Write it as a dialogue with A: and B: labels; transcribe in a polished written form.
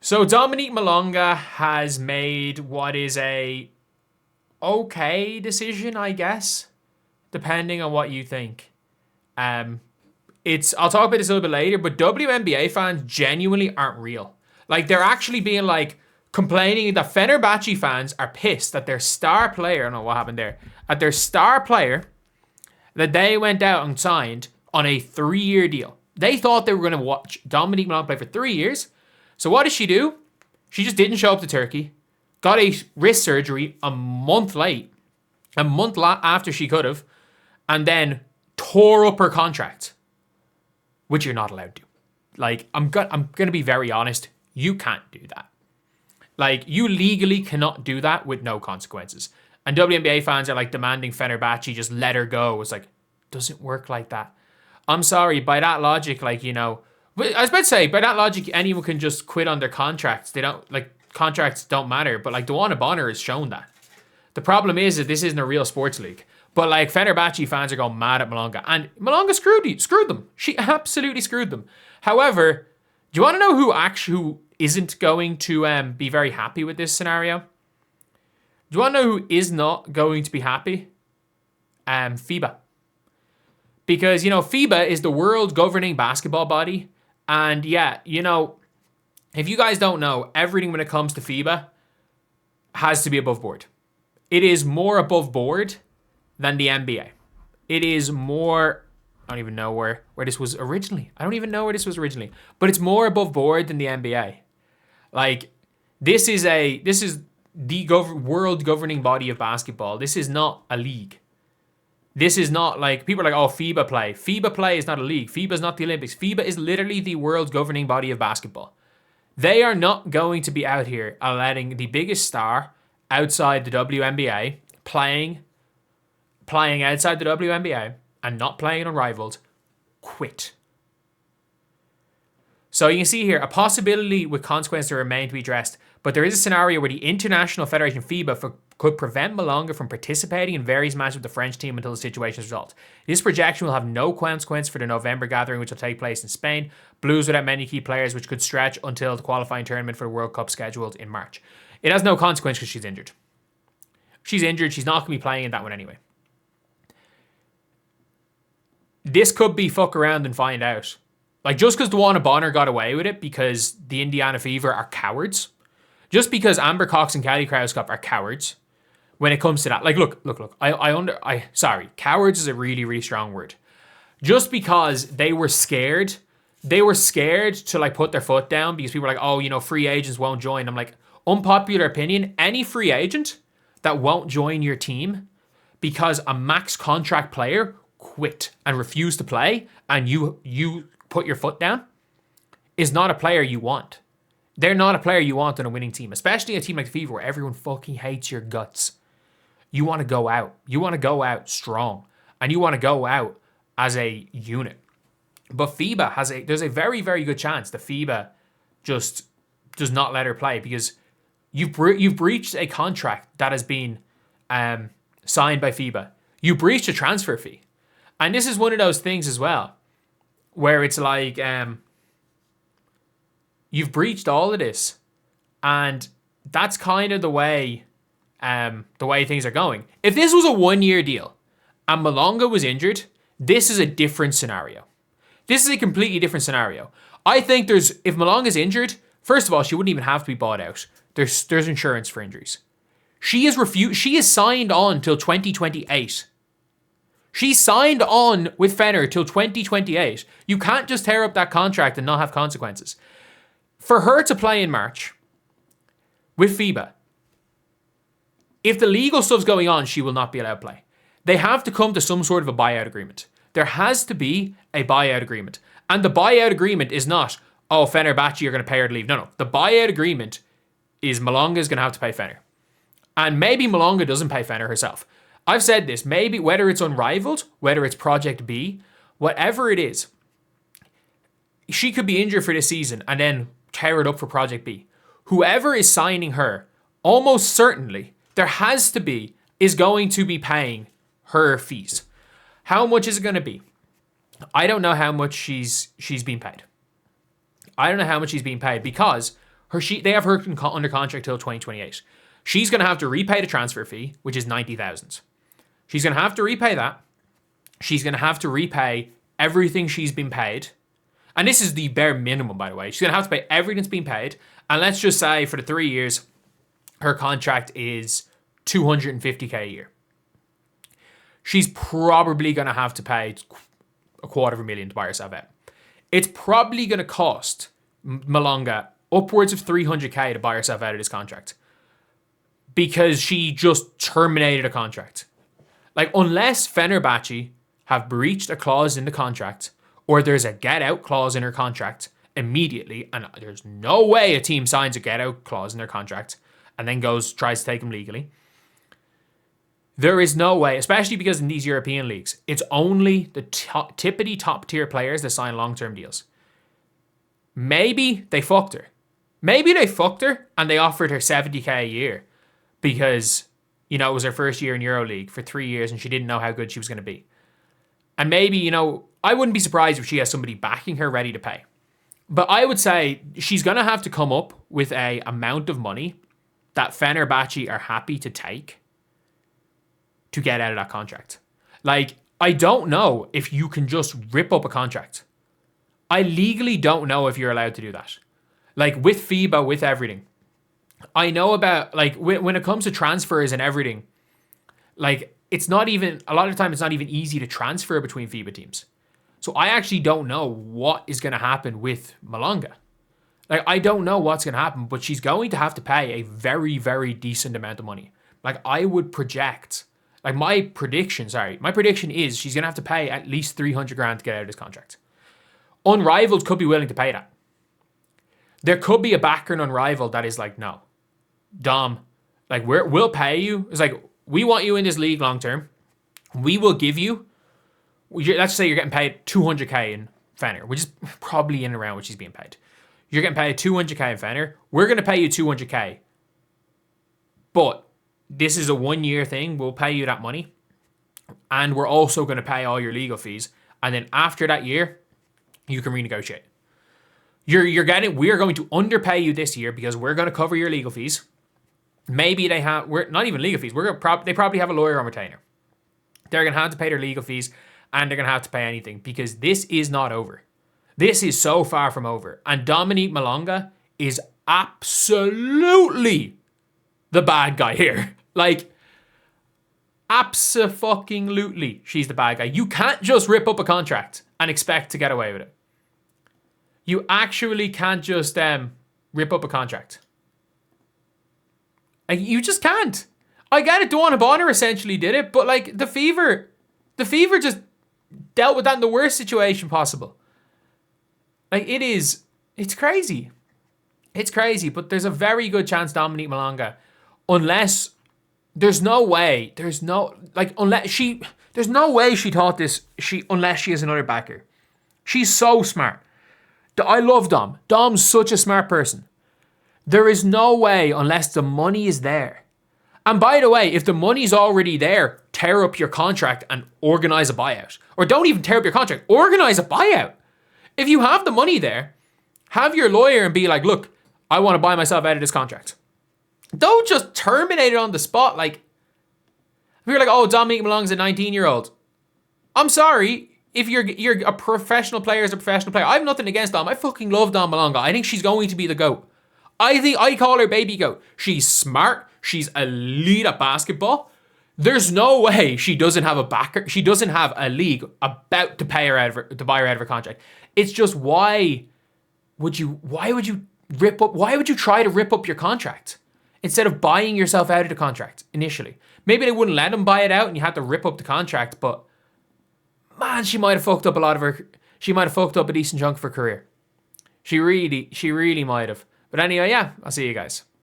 A: So Dominique Malonga has made what is a okay decision, I guess, depending on what you think. I'll talk about this a little bit later, but WNBA fans genuinely aren't real. Like, they're actually being like complaining that Fenerbahce fans are pissed that their star player, I don't know what happened there, at their star player that they went out and signed on a 3-year deal. They thought they were going to watch Dominique Malonga play for 3 years. So what did she do? She just didn't show up to Turkey, got a wrist surgery a month late, after she could have, and then tore up her contract, which you're not allowed to. Like, I'm gonna be very honest, you can't do that. Like, you legally cannot do that with no consequences. And WNBA fans are like demanding Fenerbahce just let her go. It's like, doesn't work like that. I'm sorry, by that logic, like, you know, I was about to say, by that logic, anyone can just quit on their contracts. They don't, like, contracts don't matter. But, like, Dawana Bonner has shown that. The problem is that this isn't a real sports league. But, like, Fenerbahce fans are going mad at Malonga. And Malonga screwed them. She absolutely screwed them. However, do you want to know who isn't going to be very happy with this scenario? Do you want to know who is not going to be happy? FIBA. Because, you know, FIBA is the world governing basketball body. And yeah, you know, if you guys don't know, everything when it comes to FIBA has to be above board. It is more above board than the NBA. It is more, I don't even know where this was originally. I don't even know where this was originally. But it's more above board than the NBA. Like, this is the world governing body of basketball. This is not a league. This is not like, people are like, oh, FIBA play. FIBA play is not a league. FIBA is not the Olympics. FIBA is literally the world governing body of basketball. They are not going to be out here letting the biggest star outside the WNBA playing outside the WNBA and not playing Unrivaled quit. So you can see here, a possibility with consequences to remain to be addressed, but there is a scenario where the International Federation FIBA could prevent Malonga from participating in various matches with the French team until the situation is resolved. This projection will have no consequence for the November gathering, which will take place in Spain. Blues without many key players, which could stretch until the qualifying tournament for the World Cup scheduled in March. It has no consequence because she's injured. She's injured. She's not going to be playing in that one anyway. This could be fuck around and find out. Like, just because Dawana Bonner got away with it because the Indiana Fever are cowards, just because Amber Cox and Kelly Krauskopf are cowards when it comes to that. Like, look. Sorry, cowards is a really, really strong word. Just because they were scared to, like, put their foot down because people were like, oh, you know, free agents won't join. I'm like, unpopular opinion, any free agent that won't join your team because a max contract player quit and refused to play and you put your foot down is not a player you want. They're not a player you want on a winning team, especially a team like the Fever where everyone fucking hates your guts. You want to go out. You want to go out strong and you want to go out as a unit. But FIBA there's a very, very good chance that FIBA just does not let her play because you've breached a contract that has been signed by FIBA. You breached a transfer fee. And this is one of those things as well, where it's like, you've breached all of this. And that's kind of the way things are going. If this was a 1-year deal and Malonga was injured, this is a different scenario. This is a completely different scenario. I think if Malonga's injured, first of all, she wouldn't even have to be bought out. There's insurance for injuries. She is signed on till 2028. She signed on with Fener till 2028. You can't just tear up that contract and not have consequences. For her to play in March with FIBA, if the legal stuff's going on, she will not be allowed to play. They have to come to some sort of a buyout agreement. There has to be a buyout agreement. And the buyout agreement is not, oh, Fenerbahce are going to pay her to leave. No. The buyout agreement is Malonga is going to have to pay Fener. And maybe Malonga doesn't pay Fener herself. I've said this, maybe whether it's Unrivaled, whether it's Project B, whatever it is, she could be injured for this season and then tear it up for Project B. Whoever is signing her, almost certainly, is going to be paying her fees. How much is it going to be? I don't know how much she's being paid. I don't know how much she's being paid because They have her under contract till 2028. She's going to have to repay the transfer fee, which is 90,000. She's going to have to repay that. She's going to have to repay everything she's been paid. And this is the bare minimum, by the way. She's going to have to pay everything that's been paid. And let's just say for the 3 years, her contract is $250K a year. She's probably going to have to pay $250,000 to buy herself out. It's probably going to cost Malonga upwards of $300K to buy herself out of this contract, because she just terminated a contract. Like, unless Fenerbahce have breached a clause in the contract, or there's a get out clause in her contract immediately, and there's no way a team signs a get out clause in their contract and then tries to take them legally. There is no way, especially because in these European leagues, it's only the tippity top tier players that sign long-term deals. Maybe they fucked her. Maybe they fucked her and they offered her $70K a year because, it was her first year in EuroLeague for 3 years and she didn't know how good she was going to be. And maybe, I wouldn't be surprised if she has somebody backing her ready to pay. But I would say she's going to have to come up with a amount of money that Fenerbahce are happy to take to get out of that contract. Like, I don't know if you can just rip up a contract. I legally don't know if you're allowed to do that. Like, with FIBA, with everything. I know about, like, when it comes to transfers and everything, like, it's not even, a lot of the time, it's not even easy to transfer between FIBA teams. So I actually don't know what is going to happen with Malonga. Like, I don't know what's going to happen, but she's going to have to pay a very, very decent amount of money. Like, I would project, like, my prediction is she's going to have to pay at least $300,000 to get out of this contract. Unrivaled could be willing to pay that. There could be a backer in Unrivaled that is like, no, Dom, like, we'll pay you. It's like, we want you in this league long term. We will give you, let's say you're getting paid $200K in Fener, which is probably in and around what she's being paid. You're getting paid $200K in Fener. We're going to pay you $200K. But this is a 1 year thing. We'll pay you that money. And we're also going to pay all your legal fees. And then after that year, you can renegotiate. We're going to underpay you this year because we're going to cover your legal fees. Maybe we're not even legal fees. They probably have a lawyer on retainer. They're going to have to pay their legal fees and they're going to have to pay anything because this is not over. This is so far from over. And Dominique Malonga is absolutely the bad guy here. Like, abso-fucking-lutely, she's the bad guy. You can't just rip up a contract and expect to get away with it. You actually can't just rip up a contract. Like, you just can't. I get it, Duana Bonner essentially did it, but like the Fever just dealt with that in the worst situation possible. Like, it's crazy. It's crazy, but there's a very good chance Dominique Malonga, unless there's no way she thought this, unless she has another backer. She's so smart. I love Dom. Dom's such a smart person. There is no way unless the money is there. And by the way, if the money's already there, tear up your contract and organize a buyout. Or don't even tear up your contract, organize a buyout. If you have the money there, have your lawyer and be like, look, I want to buy myself out of this contract. Don't just terminate it on the spot. Like, if you're like, oh, Dominique Malonga's a 19-year-old. I'm sorry. If you're a professional player, is a professional player. I have nothing against Dom. I fucking love Dom Malonga. I think she's going to be the GOAT. I call her baby GOAT. She's smart. She's elite at basketball. There's no way she doesn't have a backer. She doesn't have a league about to pay her out of to buy her out of her contract. It's just why would you try to rip up your contract instead of buying yourself out of the contract initially? Maybe they wouldn't let him buy it out and you had to rip up the contract, but man, she might have fucked up a decent chunk of her career. She really might have. But anyway, yeah, I'll see you guys.